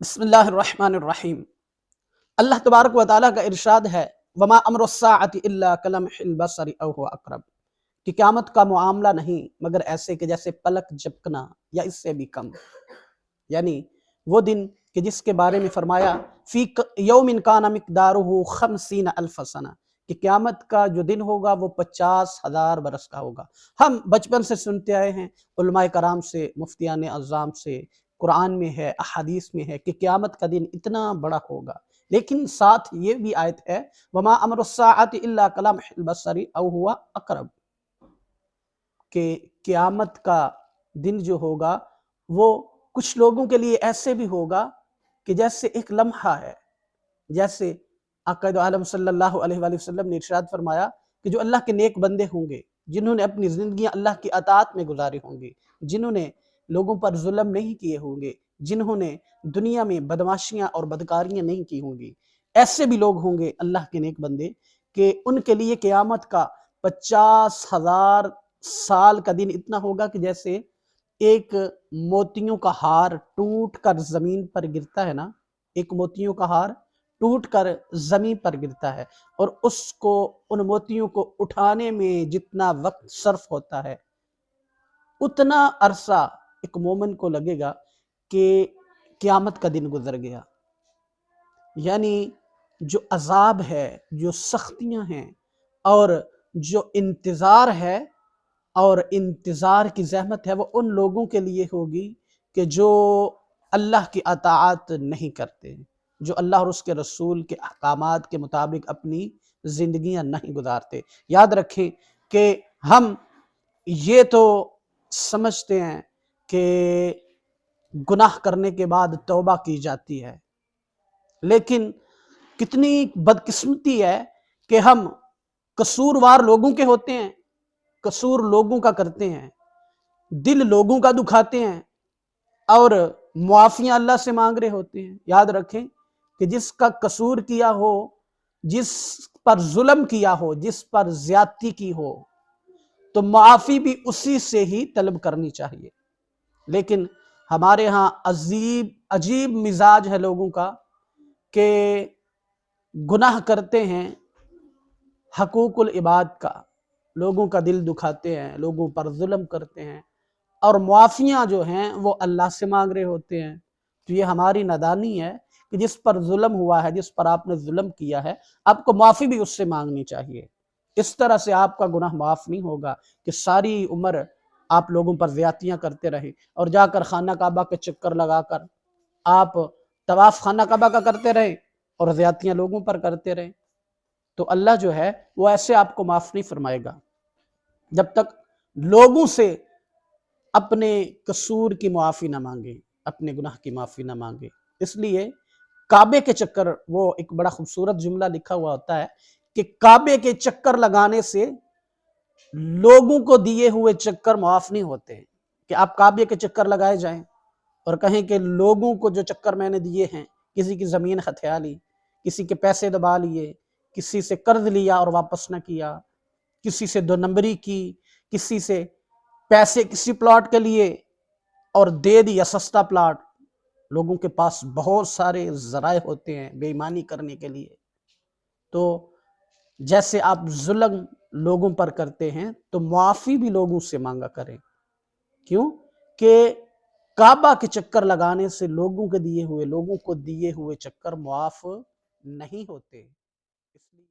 بسم اللہ الرحمن الرحیم۔ اللہ تبارک و تعالیٰ کا ارشاد ہے وما امر الساعۃ الا کلمح البصر او هو اقرب، کہ قیامت کا معاملہ نہیں مگر ایسے کہ جیسے پلک جھپکنا یا اس سے بھی کم، یعنی وہ دن کہ جس کے بارے میں فرمایا فی یوم کان مقدارہ 50,000 سنہ، کہ قیامت کا جو دن ہوگا وہ 50,000 برس کا ہوگا۔ ہم بچپن سے سنتے آئے ہیں علماء کرام سے، مفتیان اعظام سے، قرآن میں ہے، احادیث میں ہے کہ قیامت کا دن اتنا بڑا ہوگا، لیکن ساتھ یہ بھی آیت ہے وما امر الساعۃ الا کلمح البصر او هو اقرب، کہ قیامت کا دن جو ہوگا وہ کچھ لوگوں کے لیے ایسے بھی ہوگا کہ جیسے ایک لمحہ ہے، جیسے آقا دو عالم صلی اللہ علیہ وآلہ وسلم نے ارشاد فرمایا کہ جو اللہ کے نیک بندے ہوں گے، جنہوں نے اپنی زندگیاں اللہ کی اطاعت میں گزاری ہوں گی، جنہوں نے لوگوں پر ظلم نہیں کیے ہوں گے، جنہوں نے دنیا میں بدماشیاں اور بدکاریاں نہیں کی ہوں گی، ایسے بھی لوگ ہوں گے اللہ کے نیک بندے کہ ان کے لیے قیامت کا 50,000 سال کا دن اتنا ہوگا کہ جیسے ایک موتیوں کا ہار ٹوٹ کر زمین پر گرتا ہے نا، ایک موتیوں کا ہار ٹوٹ کر زمین پر گرتا ہے اور اس کو ان موتیوں کو اٹھانے میں جتنا وقت صرف ہوتا ہے اتنا عرصہ ایک مومن کو لگے گا کہ قیامت کا دن گزر گیا۔ یعنی جو عذاب ہے، جو سختیاں ہیں اور جو انتظار ہے اور انتظار کی زحمت ہے وہ ان لوگوں کے لیے ہوگی کہ جو اللہ کی اطاعت نہیں کرتے، جو اللہ اور اس کے رسول کے احکامات کے مطابق اپنی زندگیاں نہیں گزارتے۔ یاد رکھیں کہ ہم یہ تو سمجھتے ہیں کہ گناہ کرنے کے بعد توبہ کی جاتی ہے، لیکن کتنی بدقسمتی ہے کہ ہم قصوروار لوگوں کے ہوتے ہیں، قصور لوگوں کا کرتے ہیں، دل لوگوں کا دکھاتے ہیں اور معافیاں اللہ سے مانگ رہے ہوتے ہیں۔ یاد رکھیں کہ جس کا قصور کیا ہو، جس پر ظلم کیا ہو، جس پر زیادتی کی ہو تو معافی بھی اسی سے ہی طلب کرنی چاہیے، لیکن ہمارے ہاں عجیب مزاج ہے لوگوں کا کہ گناہ کرتے ہیں حقوق العباد کا، لوگوں کا دل دکھاتے ہیں، لوگوں پر ظلم کرتے ہیں اور معافیاں جو ہیں وہ اللہ سے مانگ رہے ہوتے ہیں۔ تو یہ ہماری نادانی ہے کہ جس پر ظلم ہوا ہے، جس پر آپ نے ظلم کیا ہے، آپ کو معافی بھی اس سے مانگنی چاہیے۔ اس طرح سے آپ کا گناہ معاف نہیں ہوگا کہ ساری عمر آپ لوگوں پر زیادتیاں کرتے رہے اور جا کر خانہ کعبہ کے چکر لگا کر آپ طواف خانہ کعبہ کا کرتے رہے اور زیادتیاں لوگوں پر کرتے رہے، تو اللہ جو ہے وہ ایسے آپ کو معاف نہیں فرمائے گا جب تک لوگوں سے اپنے قصور کی معافی نہ مانگے، اپنے گناہ کی معافی نہ مانگے۔ اس لیے کعبے کے چکر، وہ ایک بڑا خوبصورت جملہ لکھا ہوا ہوتا ہے کہ کعبے کے چکر لگانے سے لوگوں کو دیے ہوئے چکر معاف نہیں ہوتے، کہ آپ کعبے کے چکر لگائے جائیں اور کہیں کہ لوگوں کو جو چکر میں نے دیے ہیں، کسی کی زمین ہتھیا لی، کسی کے پیسے دبا لیے، کسی سے قرض لیا اور واپس نہ کیا، کسی سے دو نمبری کی، کسی سے پیسے کسی پلاٹ کے لیے اور دے دیا سستا پلاٹ۔ لوگوں کے پاس بہت سارے ذرائع ہوتے ہیں بے ایمانی کرنے کے لیے، تو جیسے آپ ظلم لوگوں پر کرتے ہیں تو معافی بھی لوگوں سے مانگا کریں۔ کیوں کہ کعبہ کے چکر لگانے سے لوگوں کو دیے ہوئے چکر معاف نہیں ہوتے، اس لیے